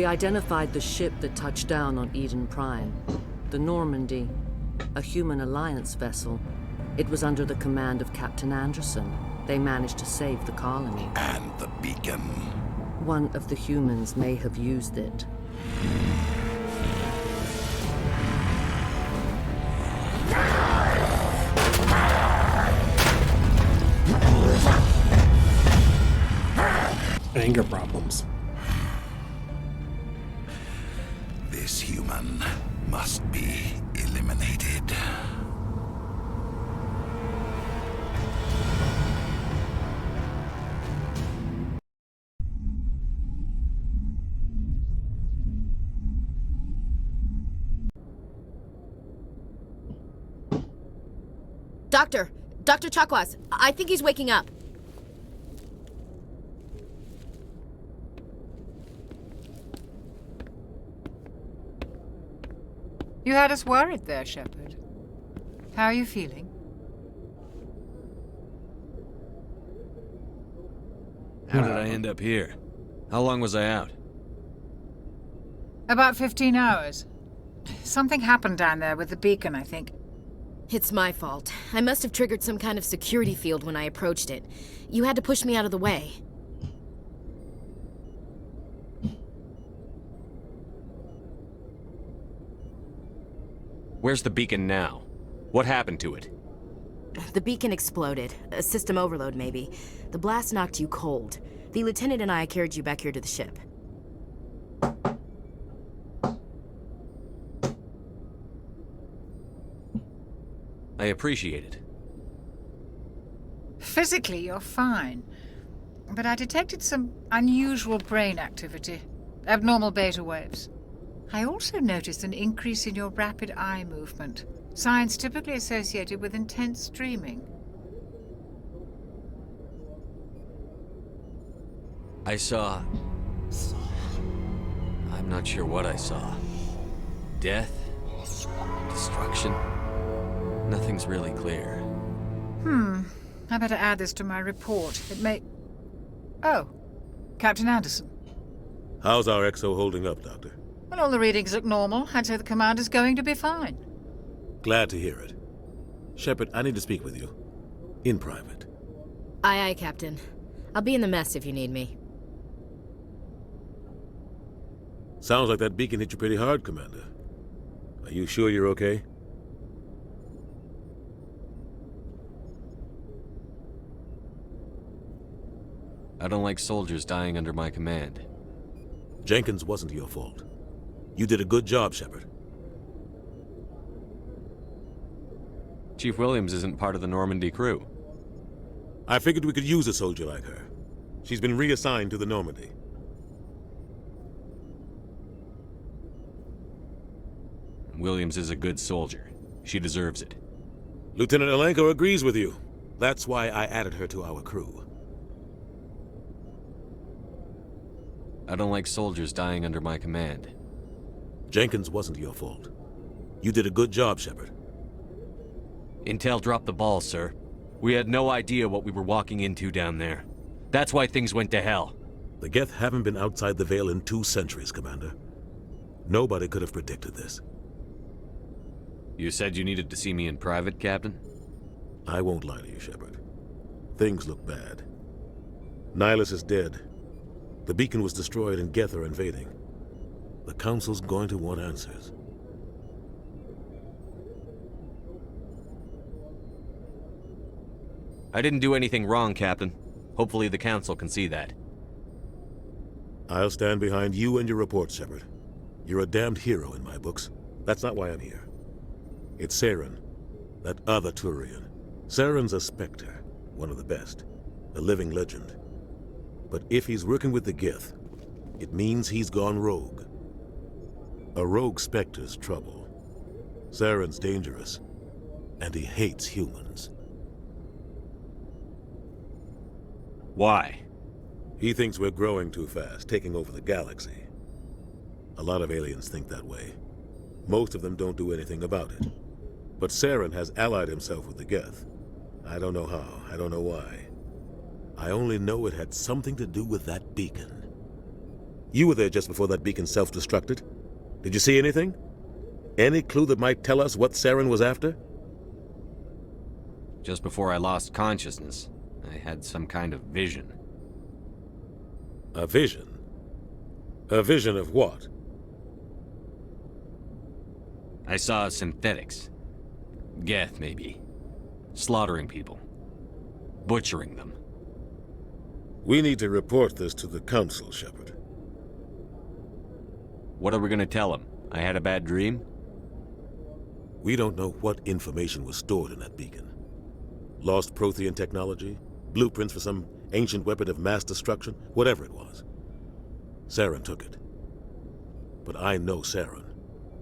identified the ship that touched down on Eden Prime. The Normandy, a human alliance vessel. It was under the command of Captain Anderson. They managed to save the colony. And the beacon. One of the humans may have used it. Anger problems. This human must be eliminated. Dr. Chakwas, I think he's waking up. You had us worried there, Shepard. How are you feeling? How did I end up here? How long was I out? About 15 hours. Something happened down there with the beacon, I think. It's my fault. I must have triggered some kind of security field when I approached it. You had to push me out of the way. Where's the beacon now? What happened to it? The beacon exploded. A system overload, maybe. The blast knocked you cold. The lieutenant and I carried you back here to the ship. I appreciate it. Physically, you're fine. But I detected some unusual brain activity. Abnormal beta waves. I also noticed an increase in your rapid eye movement. Signs typically associated with intense dreaming. I saw... I'm not sure what I saw. Death? Destruction? Nothing's really clear. I better add this to my report. It may... Oh, Captain Anderson. How's our XO holding up, Doctor? Well, all the readings look normal. I'd say the commander's going to be fine. Glad to hear it. Shepard, I need to speak with you. In private. Aye, Captain. I'll be in the mess if you need me. Sounds like that beacon hit you pretty hard, Commander. Are you sure you're okay? I don't like soldiers dying under my command. Jenkins wasn't your fault. You did a good job, Shepard. Chief Williams isn't part of the Normandy crew. I figured we could use a soldier like her. She's been reassigned to the Normandy. Williams is a good soldier. She deserves it. Lieutenant Alenko agrees with you. That's why I added her to our crew. I don't like soldiers dying under my command. Jenkins wasn't your fault. You did a good job, Shepard. Intel dropped the ball, sir. We had no idea what we were walking into down there. That's why things went to hell. The Geth haven't been outside the Veil in 2 centuries, Commander. Nobody could have predicted this. You said you needed to see me in private, Captain? I won't lie to you, Shepard. Things look bad. Nihilus is dead. The beacon was destroyed and Geth are invading. The Council's going to want answers. I didn't do anything wrong, Captain. Hopefully the Council can see that. I'll stand behind you and your report, Shepard. You're a damned hero in my books. That's not why I'm here. It's Saren, that other Turian. Saren's a Spectre, one of the best, a living legend. But if he's working with the Geth, it means he's gone rogue. A rogue Spectre's trouble. Saren's dangerous, and he hates humans. Why? He thinks we're growing too fast, taking over the galaxy. A lot of aliens think that way. Most of them don't do anything about it. But Saren has allied himself with the Geth. I don't know how, I don't know why. I only know it had something to do with that beacon. You were there just before that beacon self-destructed. Did you see anything? Any clue that might tell us what Saren was after? Just before I lost consciousness, I had some kind of vision. A vision? A vision of what? I saw synthetics. Geth, maybe. Slaughtering people. Butchering them. We need to report this to the Council, Shepard. What are we gonna tell them? I had a bad dream? We don't know what information was stored in that beacon. Lost Prothean technology? Blueprints for some ancient weapon of mass destruction? Whatever it was. Saren took it. But I know Saren.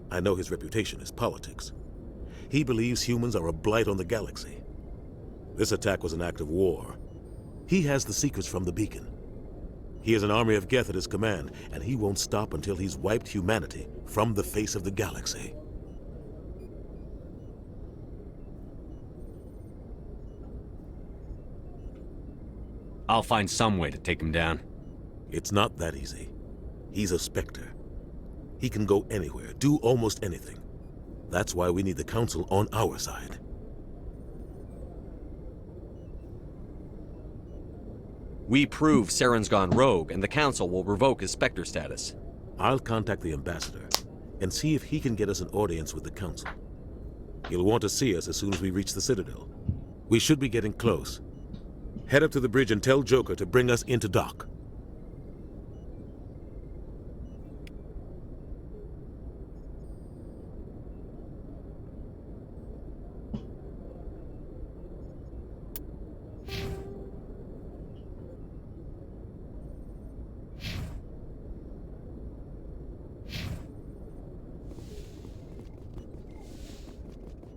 I know his reputation is politics. He believes humans are a blight on the galaxy. This attack was an act of war. He has the secrets from the beacon. He has an army of Geth at his command, and he won't stop until he's wiped humanity from the face of the galaxy. I'll find some way to take him down. It's not that easy. He's a Spectre. He can go anywhere, do almost anything. That's why we need the Council on our side. We prove Saren's gone rogue, and the Council will revoke his Spectre status. I'll contact the Ambassador and see if he can get us an audience with the Council. He'll want to see us as soon as we reach the Citadel. We should be getting close. Head up to the bridge and tell Joker to bring us into dock.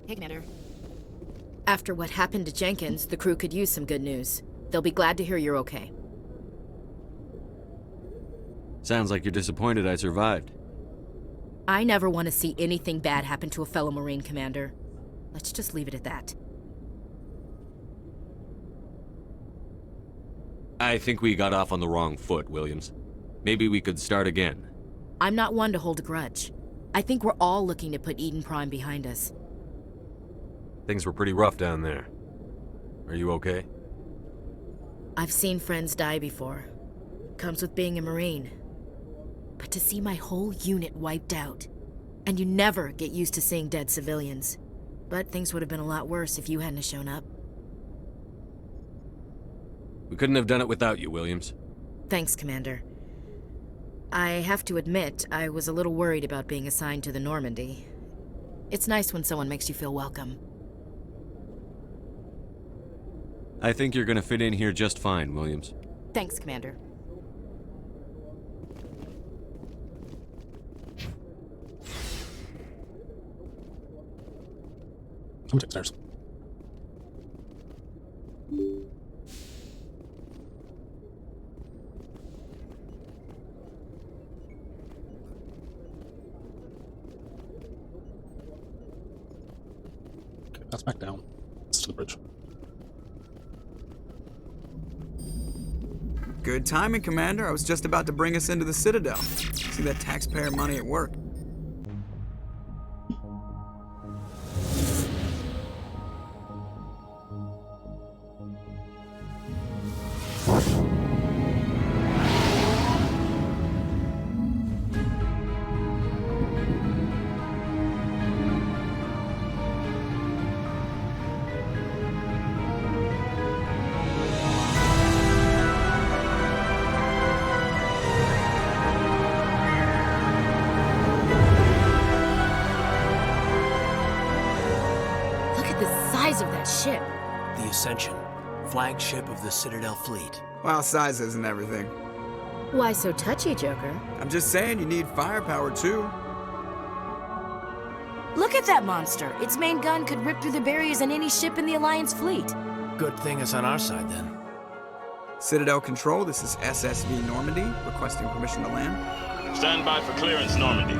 Hey, Commander. After what happened to Jenkins, the crew could use some good news. They'll be glad to hear you're okay. Sounds like you're disappointed I survived. I never want to see anything bad happen to a fellow Marine, Commander. Let's just leave it at that. I think we got off on the wrong foot, Williams. Maybe we could start again. I'm not one to hold a grudge. I think we're all looking to put Eden Prime behind us. Things were pretty rough down there. Are you okay? I've seen friends die before. Comes with being a Marine. But to see my whole unit wiped out, and you never get used to seeing dead civilians. But things would have been a lot worse if you hadn't shown up. We couldn't have done it without you, Williams. Thanks, Commander. I have to admit, I was a little worried about being assigned to the Normandy. It's nice when someone makes you feel welcome. I think you're gonna fit in here just fine, Williams. Thanks, Commander. Come take stairs. Okay, that's back down. It's to the bridge. Good timing, Commander. I was just about to bring us into the Citadel. See that taxpayer money at work. Size of that ship. The Ascension, flagship of the Citadel fleet. Well, size isn't everything. Why so touchy, Joker? I'm just saying you need firepower, too. Look at that monster. Its main gun could rip through the barriers in any ship in the Alliance fleet. Good thing it's on our side, then. Citadel Control, this is SSV Normandy, requesting permission to land. Stand by for clearance, Normandy.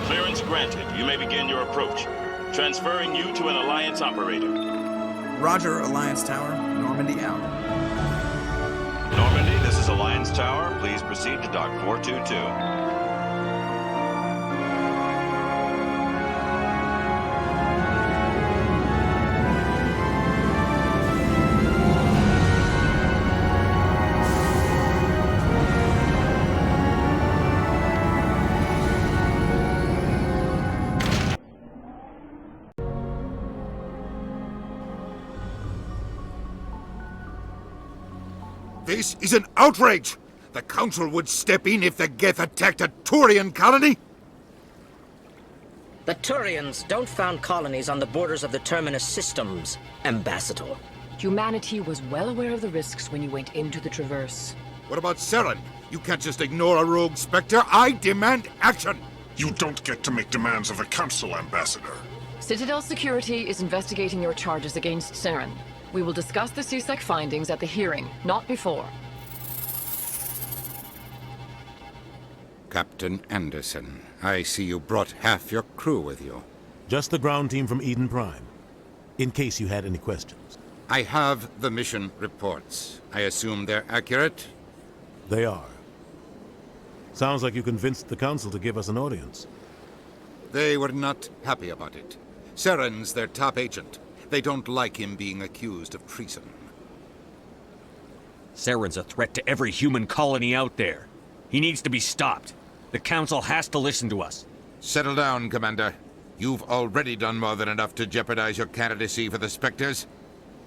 Clearance granted. You may begin your approach. Transferring you to an Alliance operator. Roger, Alliance Tower. Normandy out. Normandy, this is Alliance Surveillance Tower, please proceed to Dock 422. This is an outrage! The Council would step in if the Geth attacked a Turian colony? The Turians don't found colonies on the borders of the Terminus systems, Ambassador. Humanity was well aware of the risks when you went into the Traverse. What about Saren? You can't just ignore a rogue Spectre. I demand action! You don't get to make demands of the Council, Ambassador. Citadel Security is investigating your charges against Saren. We will discuss the CSEC findings at the hearing, not before. Captain Anderson, I see you brought half your crew with you. Just the ground team from Eden Prime, in case you had any questions. I have the mission reports. I assume they're accurate? They are. Sounds like you convinced the Council to give us an audience. They were not happy about it. Saren's their top agent. They don't like him being accused of treason. Saren's a threat to every human colony out there. He needs to be stopped. The Council has to listen to us. Settle down, Commander. You've already done more than enough to jeopardize your candidacy for the Spectres.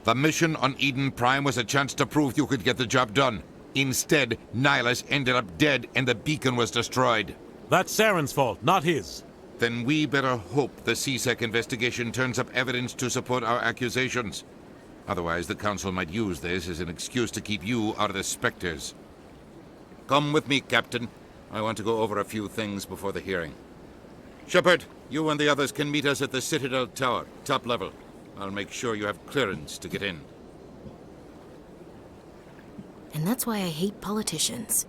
The mission on Eden Prime was a chance to prove you could get the job done. Instead, Nihilus ended up dead and the beacon was destroyed. That's Saren's fault, not his. Then we better hope the CSEC investigation turns up evidence to support our accusations. Otherwise, the Council might use this as an excuse to keep you out of the Spectres. Come with me, Captain. I want to go over a few things before the hearing. Shepard, you and the others can meet us at the Citadel Tower, top level. I'll make sure you have clearance to get in. And that's why I hate politicians.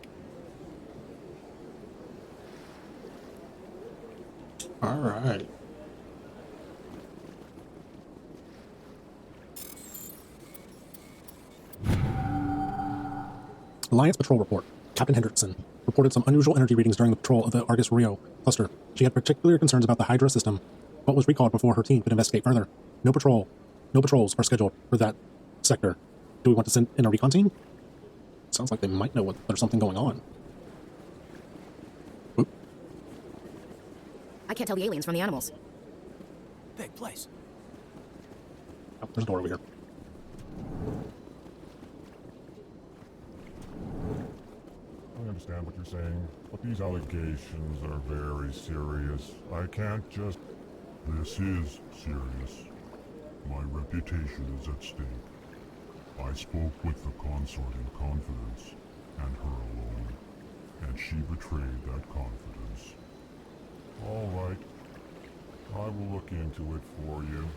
All right. Alliance Patrol Report. Captain Hendrickson reported some unusual energy readings during the patrol of the Argus Rio cluster. She had particular concerns about the Hydra system, but was recalled before her team could investigate further. No patrols are scheduled for that sector. Do we want to send in a recon team? Sounds like they might know there's something going on. Oop. I can't tell the aliens from the animals. Big place. Oh, there's a door over here. I understand what you're saying, but these allegations are very serious. I can't just... This is serious. My reputation is at stake. I spoke with the consort in confidence, and her alone, and she betrayed that confidence. All right. I will look into it for you.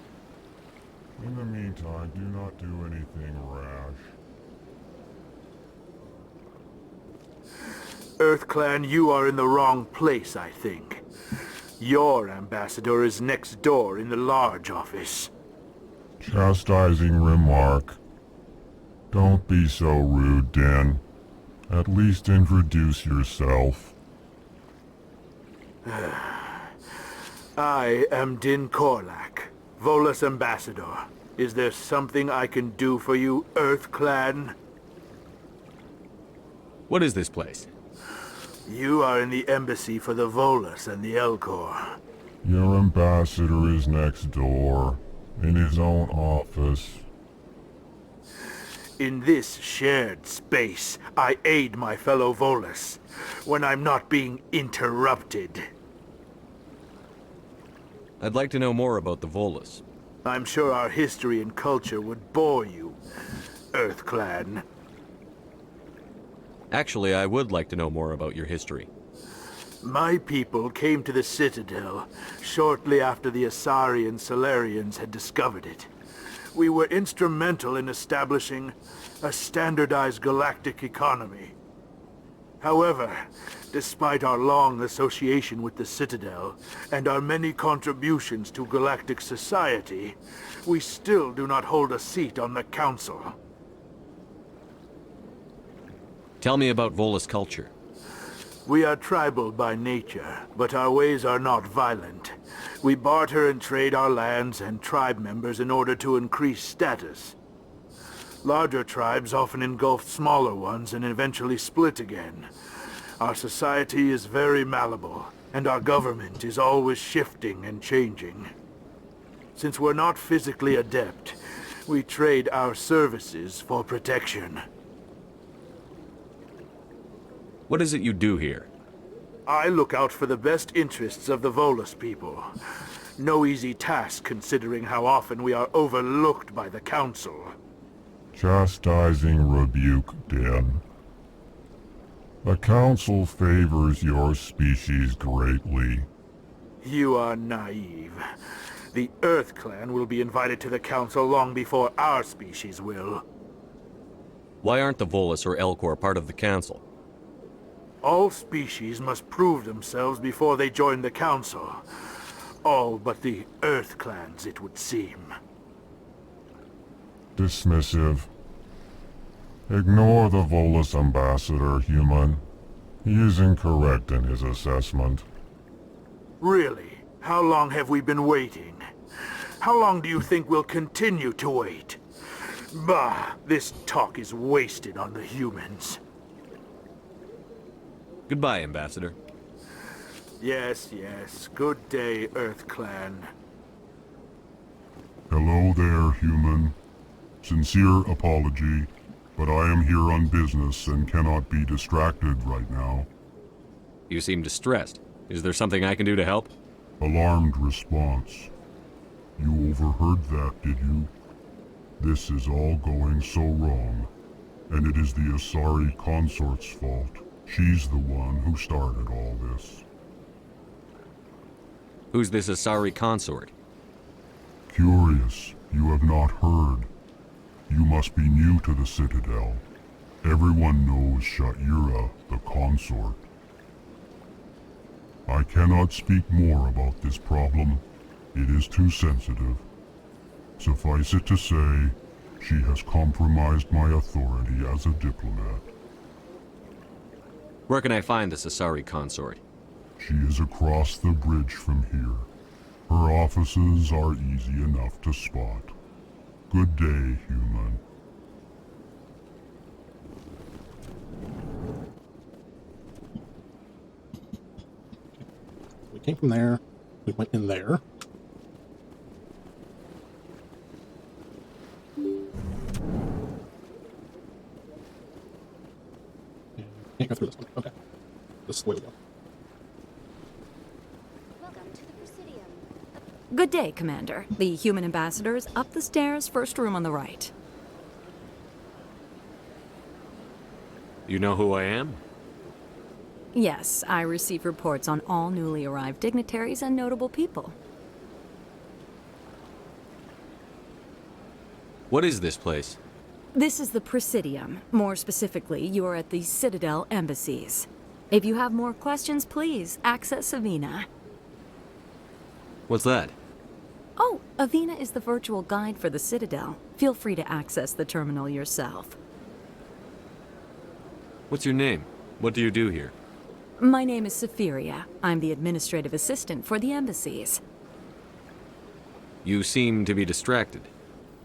In the meantime, do not do anything rash. EarthClan, you are in the wrong place, I think. Your ambassador is next door in the large office. Chastising remark. Don't be so rude, Dan. At least introduce yourself. I am Din Korlak, Volus ambassador. Is there something I can do for you, EarthClan? What is this place? You are in the embassy for the Volus and the Elcor. Your ambassador is next door, in his own office. In this shared space, I aid my fellow Volus, when I'm not being interrupted. I'd like to know more about the Volus. I'm sure our history and culture would bore you, EarthClan. Actually, I would like to know more about your history. My people came to the Citadel shortly after the Asari and Solarians had discovered it. We were instrumental in establishing a standardized galactic economy. However, despite our long association with the Citadel and our many contributions to galactic society, we still do not hold a seat on the Council. Tell me about Volus culture. We are tribal by nature, but our ways are not violent. We barter and trade our lands and tribe members in order to increase status. Larger tribes often engulf smaller ones and eventually split again. Our society is very malleable, and our government is always shifting and changing. Since we're not physically adept, we trade our services for protection. What is it you do here? I look out for the best interests of the Volus people. No easy task considering how often we are overlooked by the Council. Chastising rebuke, Den. The Council favors your species greatly. You are naive. The Earth Clan will be invited to the Council long before our species will. Why aren't the Volus or Elcor part of the Council? All species must prove themselves before they join the Council. All but the Earth Clans, it would seem. Dismissive. Ignore the Volus ambassador, human. He is incorrect in his assessment. Really? How long have we been waiting? How long do you think we'll continue to wait? Bah, this talk is wasted on the humans. Goodbye, Ambassador. Yes, yes. Good day, Earth Clan. Hello there, human. Sincere apology, but I am here on business and cannot be distracted right now. You seem distressed. Is there something I can do to help? Alarmed response. You overheard that, did you? This is all going so wrong, and it is the Asari consort's fault. She's the one who started all this. Who's this Asari consort? Curious, you have not heard. You must be new to the Citadel. Everyone knows Sha'ira, the consort. I cannot speak more about this problem. It is too sensitive. Suffice it to say, she has compromised my authority as a diplomat. Where can I find this Asari consort? She is across the bridge from here. Her offices are easy enough to spot. Good day, human. We came from there. We went in there. Can't go through this one. Okay. This is the way we go. Good day, Commander. The human ambassador is up the stairs, first room on the right. You know who I am? Yes, I receive reports on all newly arrived dignitaries and notable people. What is this place? This is the Presidium. More specifically, you are at the Citadel embassies. If you have more questions, please access Avina. What's that? Oh, Avina is the virtual guide for the Citadel. Feel free to access the terminal yourself. What's your name? What do you do here? My name is Safiria. I'm the administrative assistant for the embassies. You seem to be distracted.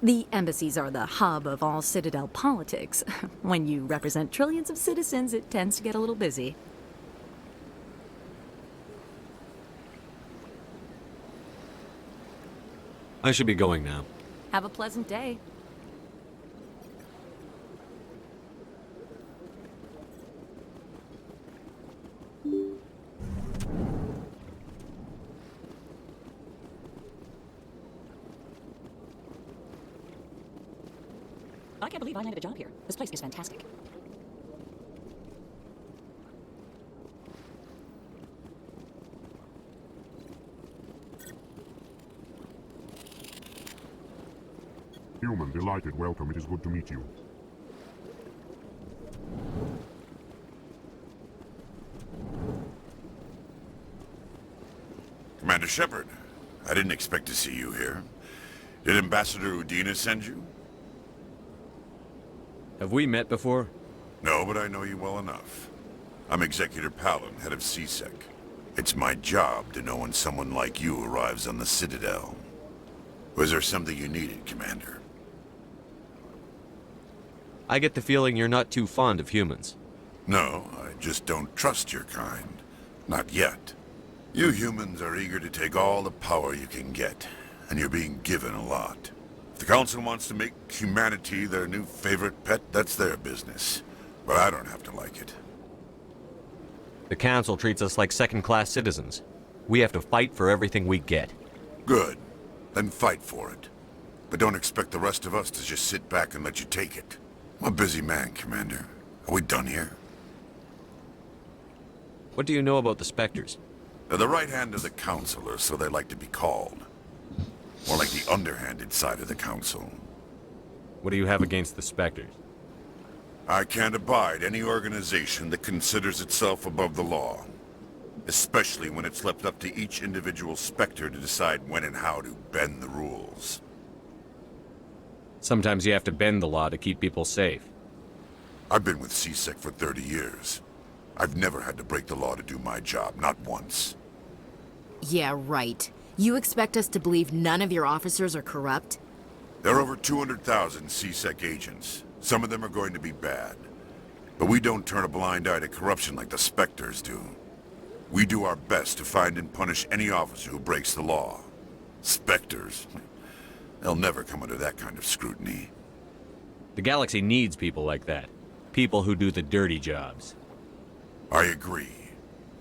The embassies are the hub of all Citadel politics. When you represent trillions of citizens, it tends to get a little busy. I should be going now. Have a pleasant day. I can't believe I landed a job here. This place is fantastic. Human, delighted, welcome. It is good to meet you. Commander Shepard, I didn't expect to see you here. Did Ambassador Udina send you? Have we met before? No, but I know you well enough. I'm Executor Palin, head of CSEC. It's my job to know when someone like you arrives on the Citadel. Was there something you needed, Commander? I get the feeling you're not too fond of humans. No, I just don't trust your kind. Not yet. You humans are eager to take all the power you can get, and you're being given a lot. If the Council wants to make humanity their new favorite pet, that's their business. But I don't have to like it. The Council treats us like second-class citizens. We have to fight for everything we get. Good. Then fight for it. But don't expect the rest of us to just sit back and let you take it. I'm a busy man, Commander. Are we done here? What do you know about the Spectres? They're the right hand of the Council, or so they like to be called. More like the underhanded side of the Council. What do you have against the Spectres? I can't abide any organization that considers itself above the law. Especially when it's left up to each individual Spectre to decide when and how to bend the rules. Sometimes you have to bend the law to keep people safe. I've been with CSEC for 30 years. I've never had to break the law to do my job, not once. Yeah, right. You expect us to believe none of your officers are corrupt? There are over 200,000 CSEC agents. Some of them are going to be bad. But we don't turn a blind eye to corruption like the Spectres do. We do our best to find and punish any officer who breaks the law. Spectres? They'll never come under that kind of scrutiny. The galaxy needs people like that. People who do the dirty jobs. I agree.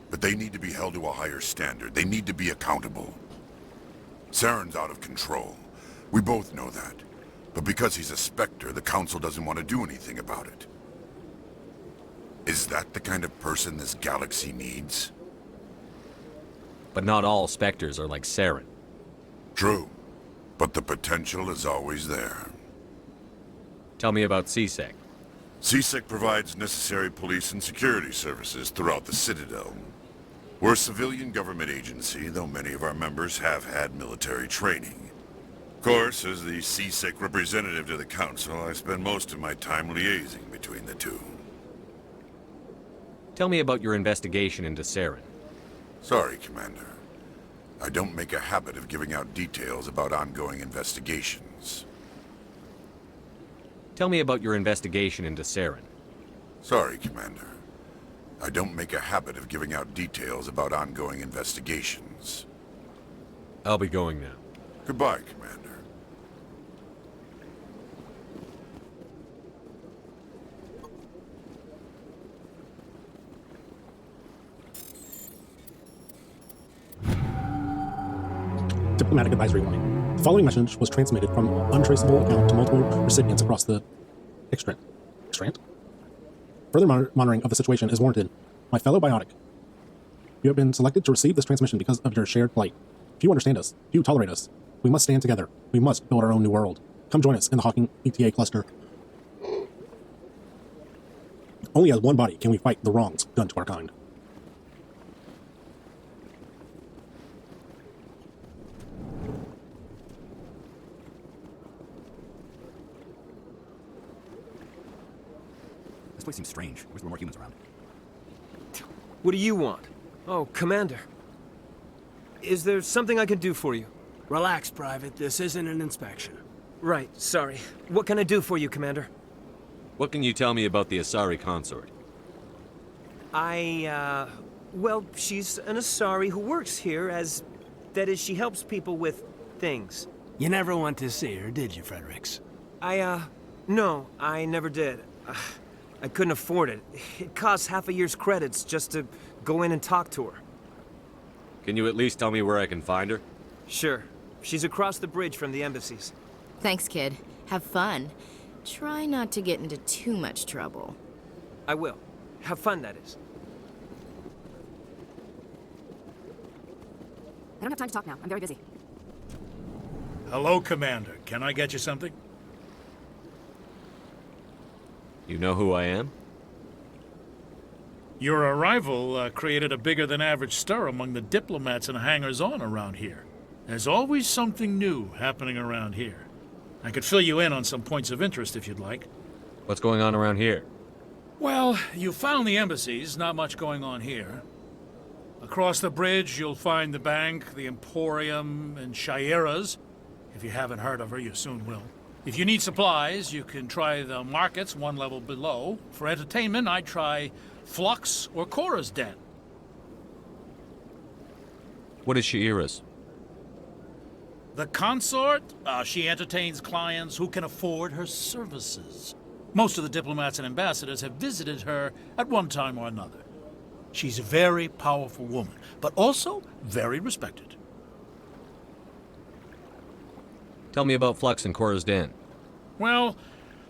But they need to be held to a higher standard. They need to be accountable. Saren's out of control. We both know that. But because he's a Spectre, the Council doesn't want to do anything about it. Is that the kind of person this galaxy needs? But not all Spectres are like Saren. True. But the potential is always there. Tell me about CSEC. CSEC provides necessary police and security services throughout the Citadel. We're a civilian government agency, though many of our members have had military training. Of course, as the CSEC representative to the Council, I spend most of my time liaising between the two. Tell me about your investigation into Saren. Sorry, Commander. I don't make a habit of giving out details about ongoing investigations. Tell me about your investigation into Saren. Sorry, Commander. I don't make a habit of giving out details about ongoing investigations. I'll be going now. Goodbye, Commander. Diplomatic advisory warning. The following message was transmitted from untraceable account to multiple recipients across the extrant. Further monitoring of the situation is warranted. My fellow biotic, you have been selected to receive this transmission because of your shared plight. If you understand us, if you tolerate us, we must stand together. We must build our own new world. Come join us in the Hawking ETA cluster. Only as one body can we fight the wrongs done to our kind. This place seems strange. Wish there were more humans around. What do you want? Oh, Commander. Is there something I can do for you? Relax, Private. This isn't an inspection. Right, sorry. What can I do for you, Commander? What can you tell me about the Asari consort? Well, she's an Asari who works here as... That is, she helps people with things. You never went to see her, did you, Fredericks? No, I never did. I couldn't afford it. It costs half a year's credits just to go in and talk to her. Can you at least tell me where I can find her? Sure. She's across the bridge from the embassies. Thanks, kid. Have fun. Try not to get into too much trouble. I will. Have fun, that is. I don't have time to talk now. I'm very busy. Hello, Commander. Can I get you something? You know who I am? Your arrival created a bigger-than-average stir among the diplomats and hangers-on around here. There's always something new happening around here. I could fill you in on some points of interest if you'd like. What's going on around here? Well, you found the embassies, not much going on here. Across the bridge, you'll find the bank, the Emporium, and Shaira's. If you haven't heard of her, you soon will. If you need supplies, you can try the markets one level below. For entertainment, I'd try Flux or Cora's Den. What is Shaira's? The consort, she entertains clients who can afford her services. Most of the diplomats and ambassadors have visited her at one time or another. She's a very powerful woman, but also very respected. Tell me about Flux and Cora's Den. Well,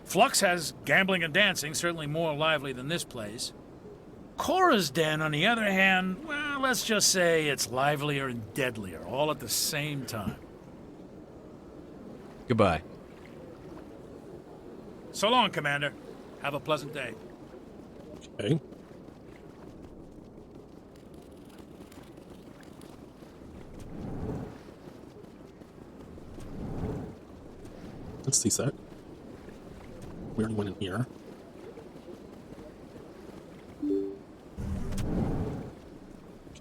Flux has gambling and dancing, certainly more lively than this place. Cora's Den, on the other hand, well, let's just say it's livelier and deadlier, all at the same time. Goodbye. So long, Commander. Have a pleasant day. Okay. Let's see that. We already went in here.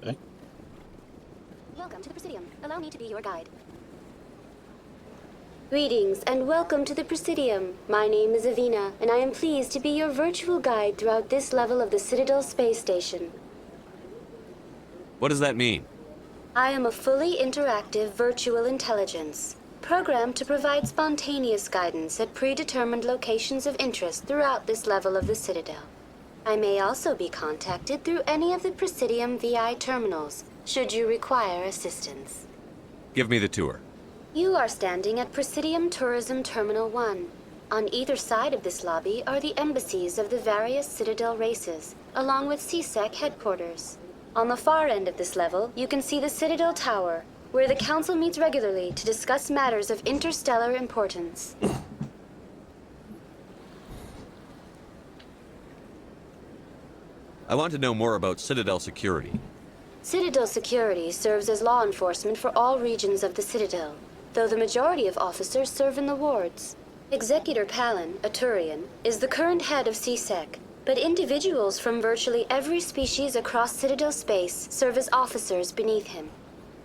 Okay. Welcome to the Presidium. Allow me to be your guide. Greetings and welcome to the Presidium. My name is Avina, and I am pleased to be your virtual guide throughout this level of the Citadel space station. What does that mean? I am a fully interactive virtual intelligence, programmed to provide spontaneous guidance at predetermined locations of interest throughout this level of the Citadel. I may also be contacted through any of the Presidium VI terminals, should you require assistance. Give me the tour. You are standing at Presidium Tourism Terminal 1. On either side of this lobby are the embassies of the various Citadel races, along with CSEC headquarters. On the far end of this level, you can see the Citadel Tower, where the Council meets regularly to discuss matters of interstellar importance. I want to know more about Citadel security. Citadel security serves as law enforcement for all regions of the Citadel, though the majority of officers serve in the wards. Executor Palin, a Turian, is the current head of CSEC, but individuals from virtually every species across Citadel space serve as officers beneath him.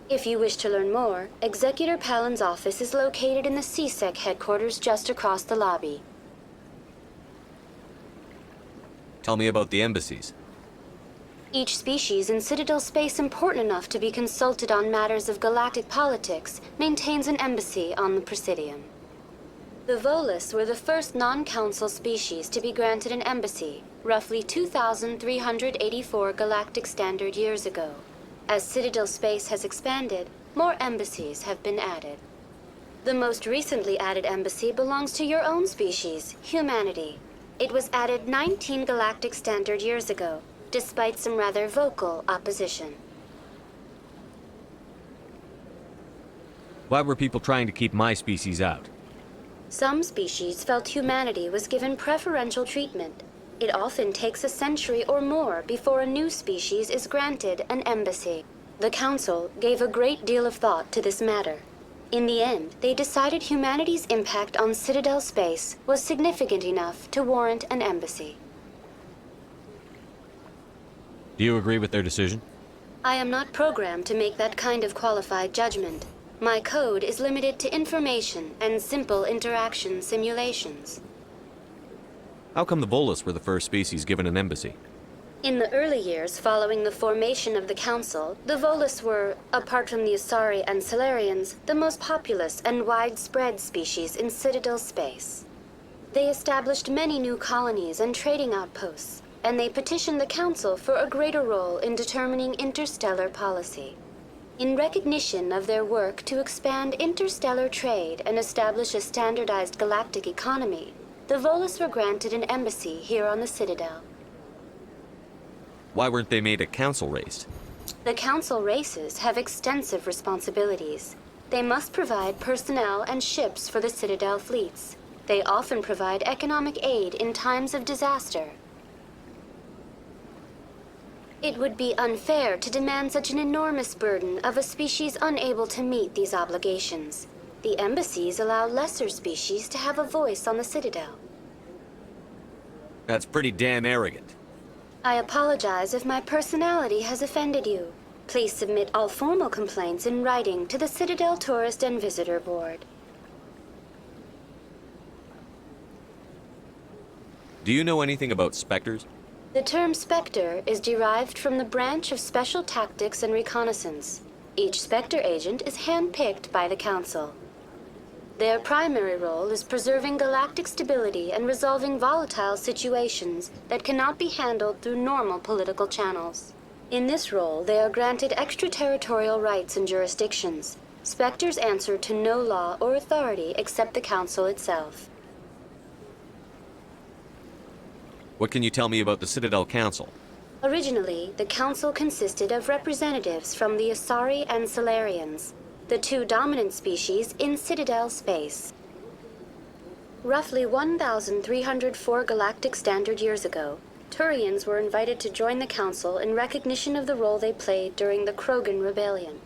If you wish to learn more, Executor Palin's office is located in the CSEC headquarters just across the lobby. Tell me about the embassies. Each species in Citadel space important enough to be consulted on matters of galactic politics maintains an embassy on the Presidium. The Volus were the first non-council species to be granted an embassy, roughly 2,384 galactic standard years ago. As Citadel space has expanded, more embassies have been added. The most recently added embassy belongs to your own species, humanity. It was added 19 galactic standard years ago, despite some rather vocal opposition. Why were people trying to keep my species out? Some species felt humanity was given preferential treatment. It often takes a century or more before a new species is granted an embassy. The Council gave a great deal of thought to this matter. In the end, they decided humanity's impact on Citadel space was significant enough to warrant an embassy. Do you agree with their decision? I am not programmed to make that kind of qualified judgment. My code is limited to information and simple interaction simulations. How come the Volus were the first species given an embassy? In the early years following the formation of the Council, the Volus were, apart from the Asari and Solarians, the most populous and widespread species in Citadel space. They established many new colonies and trading outposts, and they petitioned the Council for a greater role in determining interstellar policy. In recognition of their work to expand interstellar trade and establish a standardized galactic economy, the Volus were granted an embassy here on the Citadel. Why weren't they made a council race? The Council races have extensive responsibilities. They must provide personnel and ships for the Citadel fleets. They often provide economic aid in times of disaster. It would be unfair to demand such an enormous burden of a species unable to meet these obligations. The embassies allow lesser species to have a voice on the Citadel. That's pretty damn arrogant. I apologize if my personality has offended you. Please submit all formal complaints in writing to the Citadel Tourist and Visitor Board. Do you know anything about specters? The term Spectre is derived from the branch of Special Tactics and Reconnaissance. Each Spectre agent is handpicked by the Council. Their primary role is preserving galactic stability and resolving volatile situations that cannot be handled through normal political channels. In this role, they are granted extraterritorial rights and jurisdictions. Spectres answer to no law or authority except the Council itself. What can you tell me about the Citadel Council? Originally, the Council consisted of representatives from the Asari and Solarians, the two dominant species in Citadel space. Roughly 1,304 galactic standard years ago, Turians were invited to join the Council in recognition of the role they played during the Krogan Rebellion.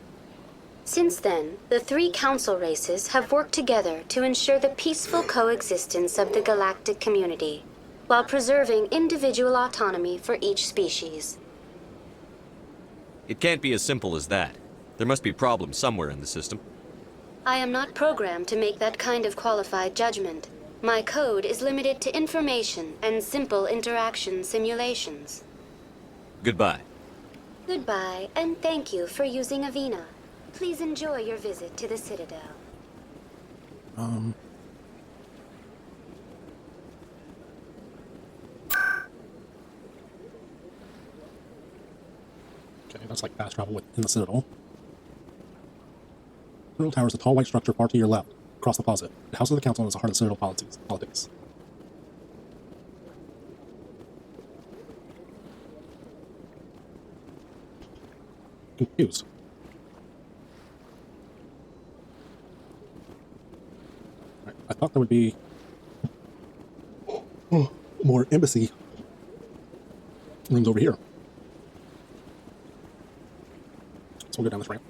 Since then, the three Council races have worked together to ensure the peaceful coexistence of the galactic community, while preserving individual autonomy for each species. It can't be as simple as that. There must be problems somewhere in the system. I am not programmed to make that kind of qualified judgment. My code is limited to information and simple interaction simulations. Goodbye. Goodbye, and thank you for using Avina. Please enjoy your visit to the Citadel. Okay, that's like fast travel within the Citadel. Citadel Tower is a tall white structure far to your left, across the plaza. It houses the Council and is the heart of Citadel politics. Confused. Right, I thought there would be more embassy rooms over here. So we'll go down this ramp.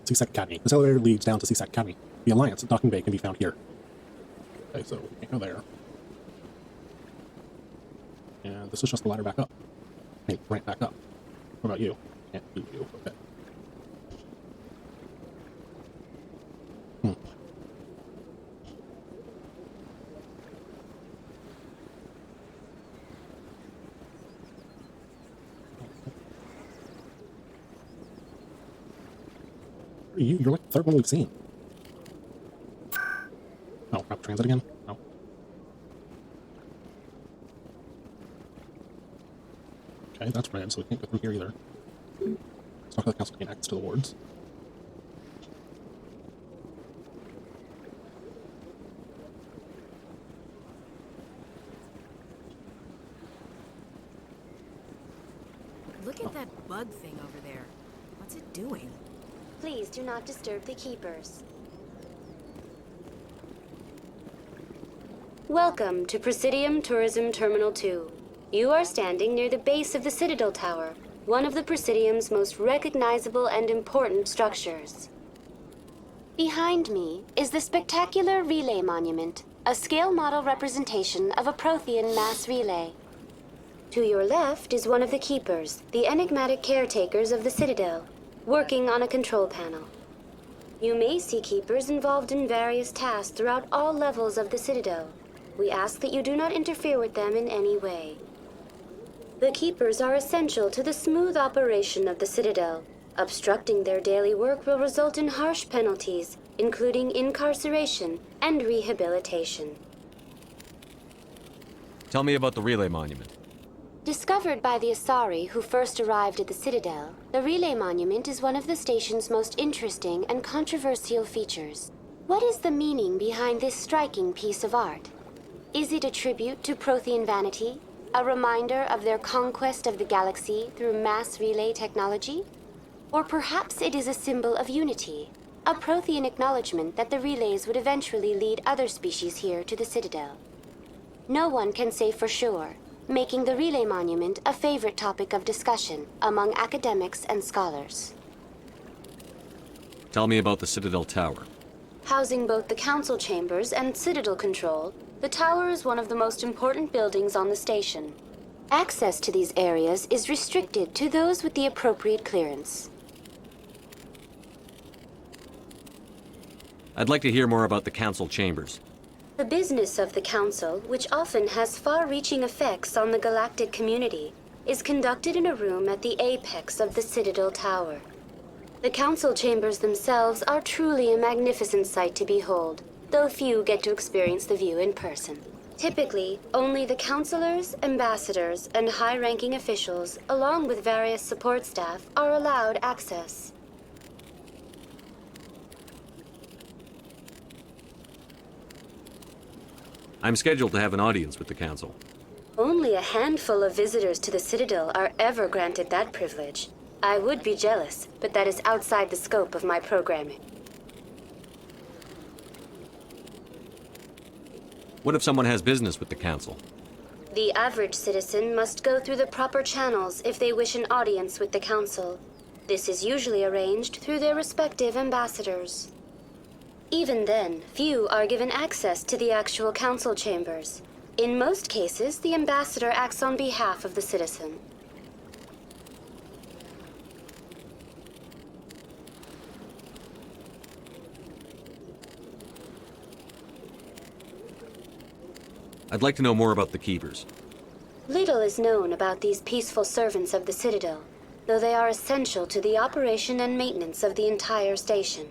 CSEC Academy. This elevator leads down to CSEC Academy. The Alliance docking bay can be found here. Okay, so we can't go there. And this is just the ladder back up. Hey, ramp back up. What about you? Can't do you. Okay. You're like the third one we've seen. Oh, rapid transit again? No. Okay, that's red, so we can't go through here either. Let's talk to the Council to gain access to the wards. Look at that bug thing over there. What's it doing? Please do not disturb the keepers. Welcome to Presidium Tourism Terminal 2. You are standing near the base of the Citadel Tower, one of the Presidium's most recognizable and important structures. Behind me is the spectacular Relay Monument, a scale model representation of a Prothean mass relay. To your left is one of the keepers, the enigmatic caretakers of the Citadel, working on a control panel. You may see keepers involved in various tasks throughout all levels of the Citadel. We ask that you do not interfere with them in any way. The keepers are essential to the smooth operation of the Citadel. Obstructing their daily work will result in harsh penalties, including incarceration and rehabilitation. Tell me about the Relay Monument. Discovered by the Asari who first arrived at the Citadel, the Relay Monument is one of the station's most interesting and controversial features. What is the meaning behind this striking piece of art? Is it a tribute to Prothean vanity? A reminder of their conquest of the galaxy through mass relay technology? Or perhaps it is a symbol of unity, a Prothean acknowledgement that the relays would eventually lead other species here to the Citadel. No one can say for sure, making the Relay Monument a favorite topic of discussion among academics and scholars. Tell me about the Citadel Tower. Housing both the council chambers and Citadel control, the tower is one of the most important buildings on the station. Access to these areas is restricted to those with the appropriate clearance. I'd like to hear more about the council chambers. The business of the council, which often has far-reaching effects on the galactic community, is conducted in a room at the apex of the Citadel Tower. The council chambers themselves are truly a magnificent sight to behold, though few get to experience the view in person. Typically, only the councilors, ambassadors, and high-ranking officials, along with various support staff, are allowed access. I'm scheduled to have an audience with the council. Only a handful of visitors to the Citadel are ever granted that privilege. I would be jealous, but that is outside the scope of my programming. What if someone has business with the council? The average citizen must go through the proper channels if they wish an audience with the council. This is usually arranged through their respective ambassadors. Even then, few are given access to the actual council chambers. In most cases, the ambassador acts on behalf of the citizen. I'd like to know more about the Keepers. Little is known about these peaceful servants of the Citadel, though they are essential to the operation and maintenance of the entire station.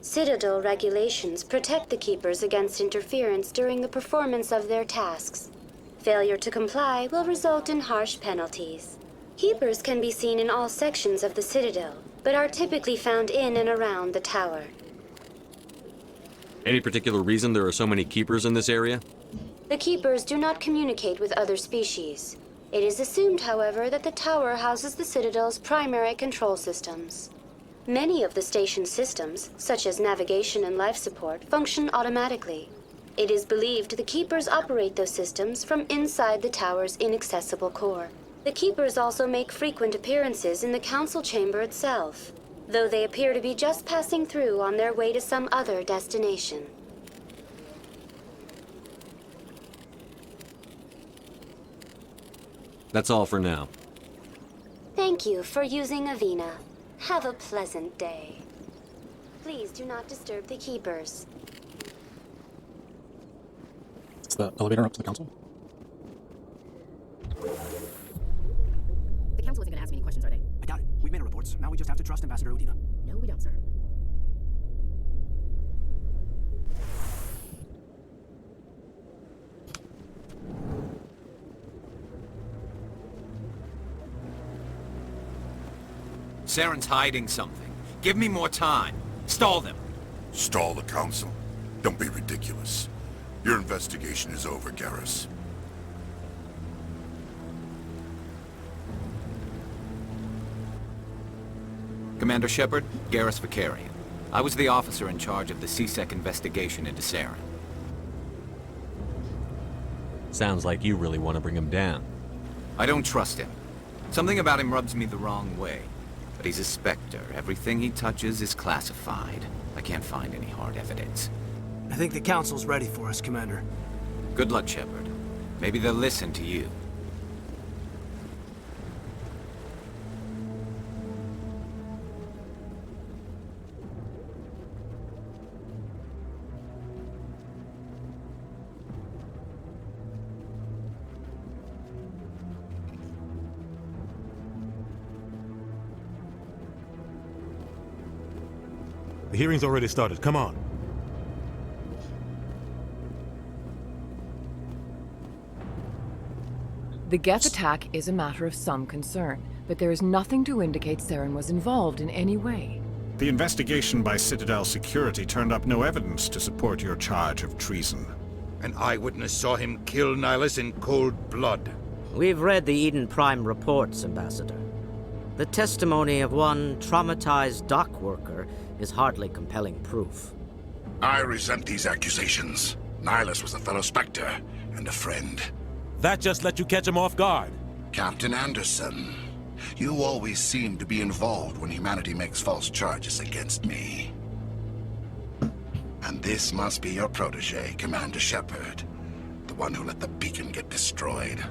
Citadel regulations protect the Keepers against interference during the performance of their tasks. Failure to comply will result in harsh penalties. Keepers can be seen in all sections of the Citadel, but are typically found in and around the tower. Any particular reason there are so many Keepers in this area? The Keepers do not communicate with other species. It is assumed, however, that the tower houses the Citadel's primary control systems. Many of the station's systems, such as navigation and life support, function automatically. It is believed the Keepers operate those systems from inside the tower's inaccessible core. The Keepers also make frequent appearances in the council chamber itself, though they appear to be just passing through on their way to some other destination. That's all for now. Thank you for using Avina. Have a pleasant day. Please do not disturb the Keepers. It's the elevator up to the council. The council isn't going to ask me any questions, are they? I doubt it. We've made our reports. Now we just have to trust Ambassador Udina. No, we don't, sir. Saren's hiding something. Give me more time. Stall them. Stall the council? Don't be ridiculous. Your investigation is over, Garrus. Commander Shepard, Garrus Vicarian. I was the officer in charge of the CSEC investigation into Saren. Sounds like you really want to bring him down. I don't trust him. Something about him rubs me the wrong way. But he's a Spectre. Everything he touches is classified. I can't find any hard evidence. I think the council's ready for us, Commander. Good luck, Shepard. Maybe they'll listen to you. The hearing's already started. Come on. The Geth attack is a matter of some concern, but there is nothing to indicate Saren was involved in any way. The investigation by Citadel Security turned up no evidence to support your charge of treason. An eyewitness saw him kill Nihilus in cold blood. We've read the Eden Prime reports, Ambassador. The testimony of one traumatized dock worker is hardly compelling proof. I resent these accusations. Nihilus was a fellow Spectre and a friend. That just let you catch him off guard. Captain Anderson, you always seem to be involved when humanity makes false charges against me. And this must be your protege, Commander Shepard. The one who let the beacon get destroyed.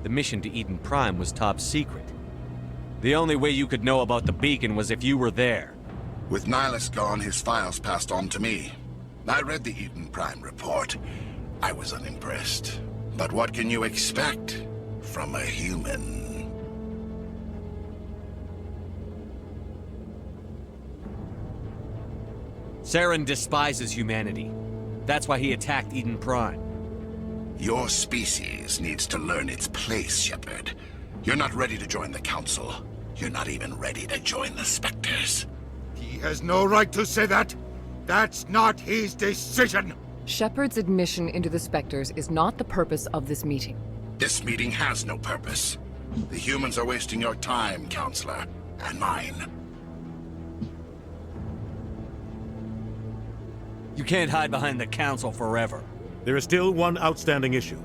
The mission to Eden Prime was top secret. The only way you could know about the beacon was if you were there. With Nihilus gone, his files passed on to me. I read the Eden Prime report. I was unimpressed. But what can you expect from a human? Saren despises humanity. That's why he attacked Eden Prime. Your species needs to learn its place, Shepard. You're not ready to join the Council. You're not even ready to join the Spectres. He has no right to say that. That's not his decision. Shepard's admission into the Spectres is not the purpose of this meeting. This meeting has no purpose. The humans are wasting your time, Counselor, and mine. You can't hide behind the Council forever. There is still one outstanding issue.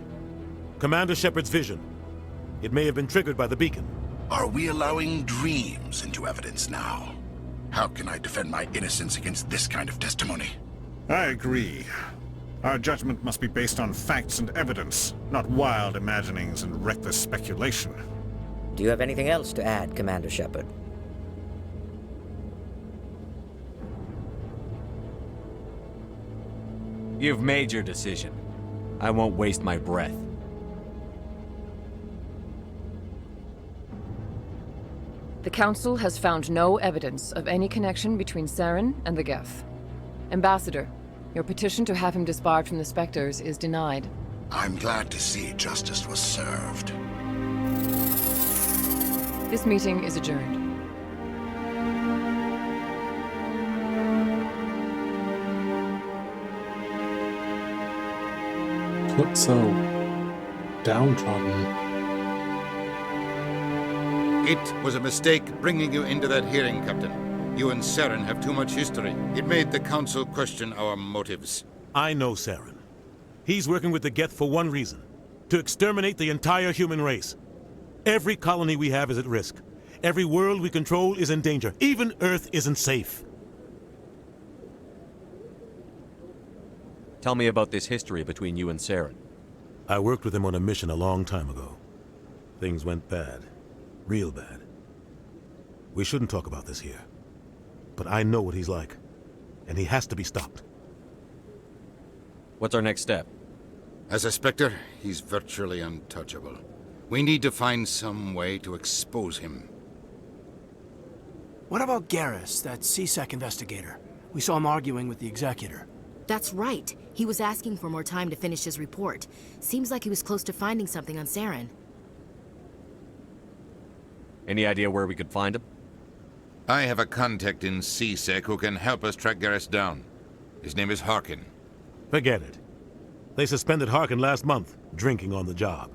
Commander Shepard's vision. It may have been triggered by the beacon. Are we allowing dreams into evidence now? How can I defend my innocence against this kind of testimony? I agree. Our judgment must be based on facts and evidence, not wild imaginings and reckless speculation. Do you have anything else to add, Commander Shepard? You've made your decision. I won't waste my breath. The Council has found no evidence of any connection between Saren and the Geth. Ambassador, your petition to have him disbarred from the Spectres is denied. I'm glad to see justice was served. This meeting is adjourned. Look so downtrodden. It was a mistake bringing you into that hearing, Captain. You and Saren have too much history. It made the Council question our motives. I know Saren. He's working with the Geth for one reason. To exterminate the entire human race. Every colony we have is at risk. Every world we control is in danger. Even Earth isn't safe. Tell me about this history between you and Saren. I worked with him on a mission a long time ago. Things went bad. Real bad. We shouldn't talk about this here. But I know what he's like. And he has to be stopped. What's our next step? As a Spectre, he's virtually untouchable. We need to find some way to expose him. What about Garrus, that CSEC investigator? We saw him arguing with the Executor. That's right. He was asking for more time to finish his report. Seems like he was close to finding something on Saren. Any idea where we could find him? I have a contact in CSEC who can help us track Garrus down. His name is Harkin. Forget it. They suspended Harkin last month, drinking on the job.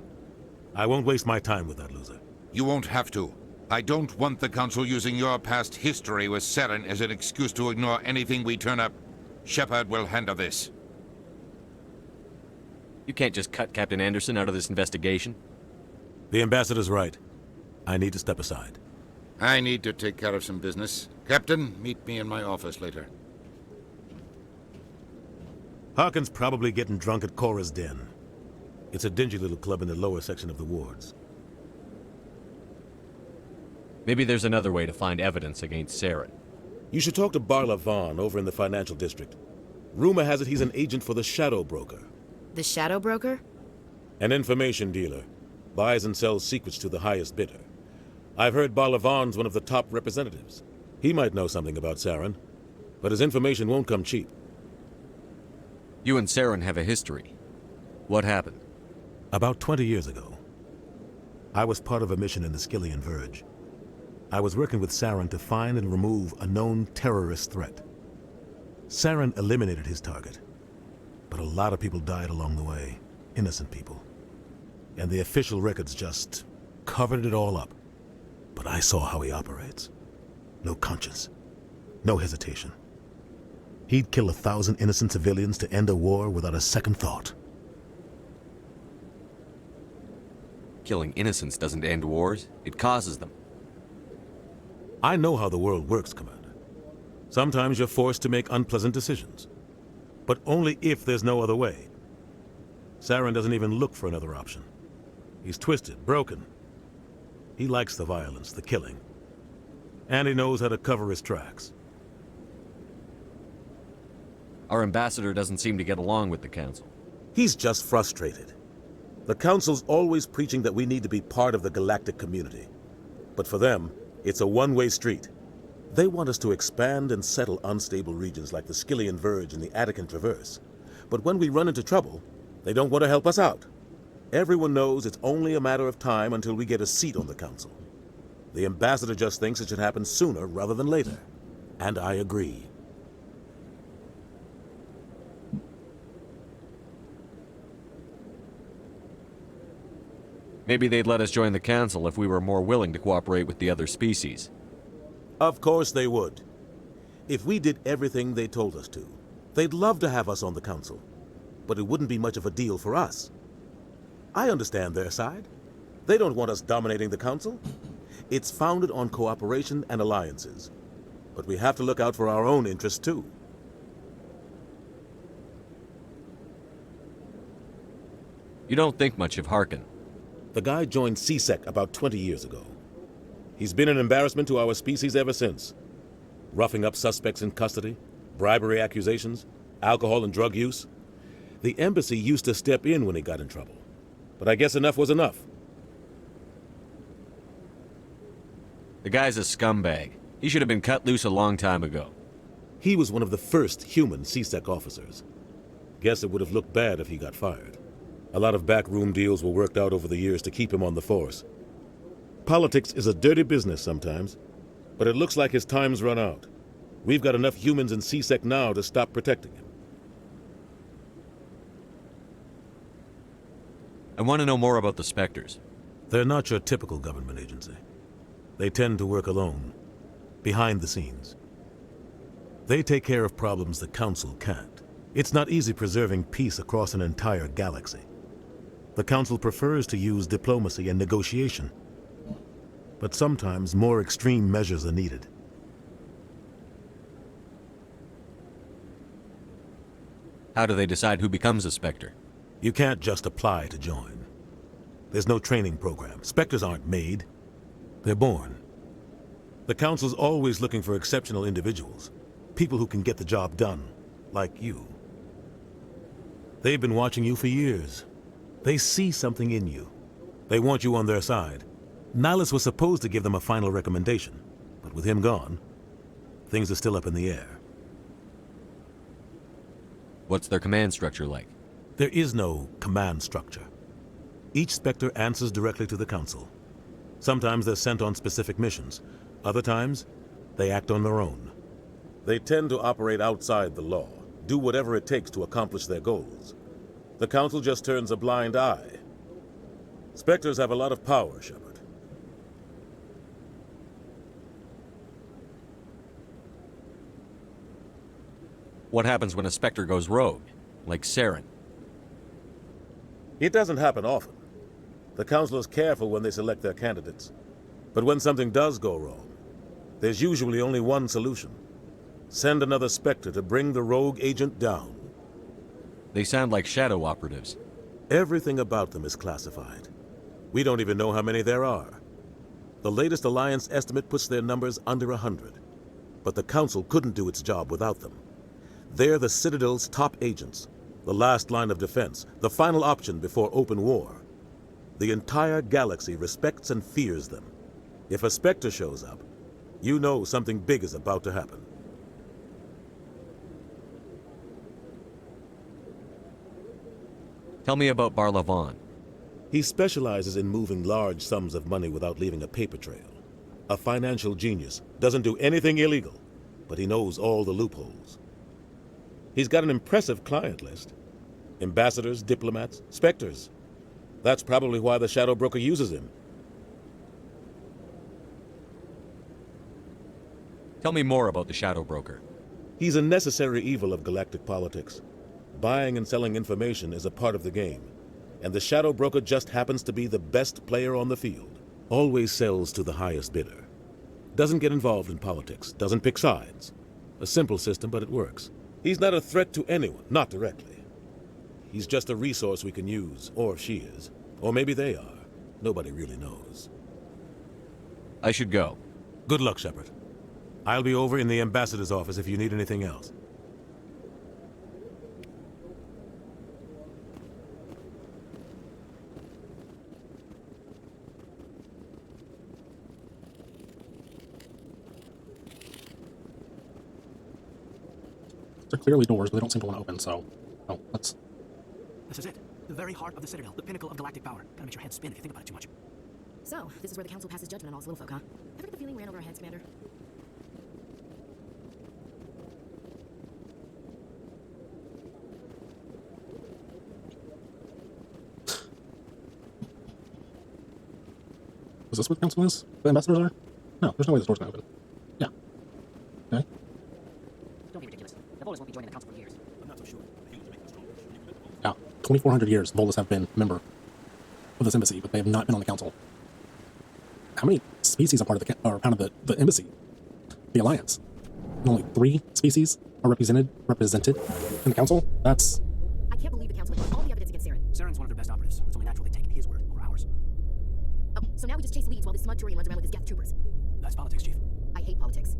I won't waste my time with that loser. You won't have to. I don't want the Council using your past history with Saren as an excuse to ignore anything we turn up. Shepard will handle this. You can't just cut Captain Anderson out of this investigation. The Ambassador's right. I need to step aside. I need to take care of some business. Captain, meet me in my office later. Harkin's probably getting drunk at Cora's Den. It's a dingy little club in the lower section of the wards. Maybe there's another way to find evidence against Saren. You should talk to Barla Vaughn over in the financial district. Rumor has it he's an agent for the Shadow Broker. The Shadow Broker? An information dealer. Buys and sells secrets to the highest bidder. I've heard Barla Vaughn's one of the top representatives. He might know something about Saren, but his information won't come cheap. You and Saren have a history. What happened? About 20 years ago, I was part of a mission in the Skillian Verge. I was working with Saren to find and remove a known terrorist threat. Saren eliminated his target, but a lot of people died along the way, innocent people. And the official records just covered it all up. But I saw how he operates. No conscience, no hesitation. He'd kill 1,000 innocent civilians to end a war without a second thought. Killing innocents doesn't end wars, it causes them. I know how the world works, Commander. Sometimes you're forced to make unpleasant decisions. But only if there's no other way. Saren doesn't even look for another option. He's twisted, broken. He likes the violence, the killing. And he knows how to cover his tracks. Our ambassador doesn't seem to get along with the Council. He's just frustrated. The Council's always preaching that we need to be part of the galactic community. But for them, it's a one-way street. They want us to expand and settle unstable regions like the Skillian Verge and the Attican Traverse. But when we run into trouble, they don't want to help us out. Everyone knows it's only a matter of time until we get a seat on the Council. The ambassador just thinks it should happen sooner rather than later. And I agree. Maybe they'd let us join the Council if we were more willing to cooperate with the other species. Of course they would. If we did everything they told us to, they'd love to have us on the Council. But it wouldn't be much of a deal for us. I understand their side. They don't want us dominating the Council. It's founded on cooperation and alliances. But we have to look out for our own interests, too. You don't think much of Harkin. The guy joined CSEC about 20 years ago. He's been an embarrassment to our species ever since. Roughing up suspects in custody, bribery accusations, alcohol and drug use. The embassy used to step in when he got in trouble. But I guess enough was enough. The guy's a scumbag. He should have been cut loose a long time ago. He was one of the first human CSEC officers. Guess it would have looked bad if he got fired. A lot of backroom deals were worked out over the years to keep him on the force. Politics is a dirty business sometimes, but it looks like his time's run out. We've got enough humans in CSEC now to stop protecting him. I want to know more about the Spectres. They're not your typical government agency. They tend to work alone, behind the scenes. They take care of problems the Council can't. It's not easy preserving peace across an entire galaxy. The Council prefers to use diplomacy and negotiation. But sometimes more extreme measures are needed. How do they decide who becomes a Spectre? You can't just apply to join. There's no training program. Spectres aren't made. They're born. The Council's always looking for exceptional individuals. People who can get the job done, like you. They've been watching you for years. They see something in you. They want you on their side. Nihilus was supposed to give them a final recommendation, but with him gone, things are still up in the air. What's their command structure like? There is no command structure. Each Spectre answers directly to the Council. Sometimes they're sent on specific missions. Other times, they act on their own. They tend to operate outside the law, do whatever it takes to accomplish their goals. The Council just turns a blind eye. Spectres have a lot of power, Shepard. What happens when a Spectre goes rogue, like Saren? It doesn't happen often. The Council is careful when they select their candidates. But when something does go wrong, there's usually only one solution. Send another Spectre to bring the rogue agent down. They sound like shadow operatives. Everything about them is classified. We don't even know how many there are. The latest Alliance estimate puts their numbers under 100. But the Council couldn't do its job without them. They're the Citadel's top agents, the last line of defense, the final option before open war. The entire galaxy respects and fears them. If a Spectre shows up, you know something big is about to happen. Tell me about Barlavon. He specializes in moving large sums of money without leaving a paper trail. A financial genius, doesn't do anything illegal, but he knows all the loopholes. He's got an impressive client list. Ambassadors, diplomats, Spectres. That's probably why the Shadow Broker uses him. Tell me more about the Shadow Broker. He's a necessary evil of galactic politics. Buying and selling information is a part of the game. And the shadow broker just happens to be the best player on the field. Always sells to the highest bidder. Doesn't get involved in politics, doesn't pick sides. A simple system, but it works. He's not a threat to anyone, not directly. He's just a resource we can use, or she is. Or maybe they are. Nobody really knows. I should go. Good luck, Shepard. I'll be over in the ambassador's office if you need anything else. They're clearly doors, but they don't seem to want to open, so... Oh, let's... This is it. The very heart of the Citadel. The pinnacle of galactic power. Kinda makes your head spin if you think about it too much. So, this is where the Council passes judgment on all its little folk, huh? Ever get the feeling we ran over our heads, Commander? Is this what the council is? The ambassadors are? No, there's no way this door's gonna open. Yeah. Okay. Don't be ridiculous. The Volus won't be joining the Council for years. I'm not so sure. Yeah. 2,400 years, Volus have been a member of this embassy, but they have not been on the council. How many species are part of the embassy? The Alliance. And only 3 species are represented in the council? That's... I can't believe the Council ignored all the evidence against Saren. Saren's one of their best operatives. It's only natural they take his word over ours. Oh, so now we just chase leads while this smug Turian runs around with his Geth troopers. That's politics, Chief. I hate politics.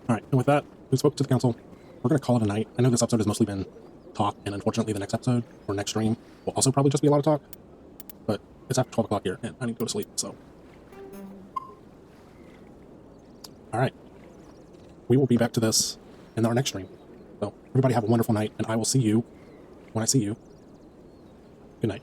Alright, and with that, we spoke to the council. We're going to call it a night. I know this episode has mostly been talk, and unfortunately the next episode, or next stream, will also probably just be a lot of talk. But it's after 12 o'clock here, and I need to go to sleep, so... Alright. We will be back to this in our next stream. So, everybody have a wonderful night, and I will see you when I see you. Good night.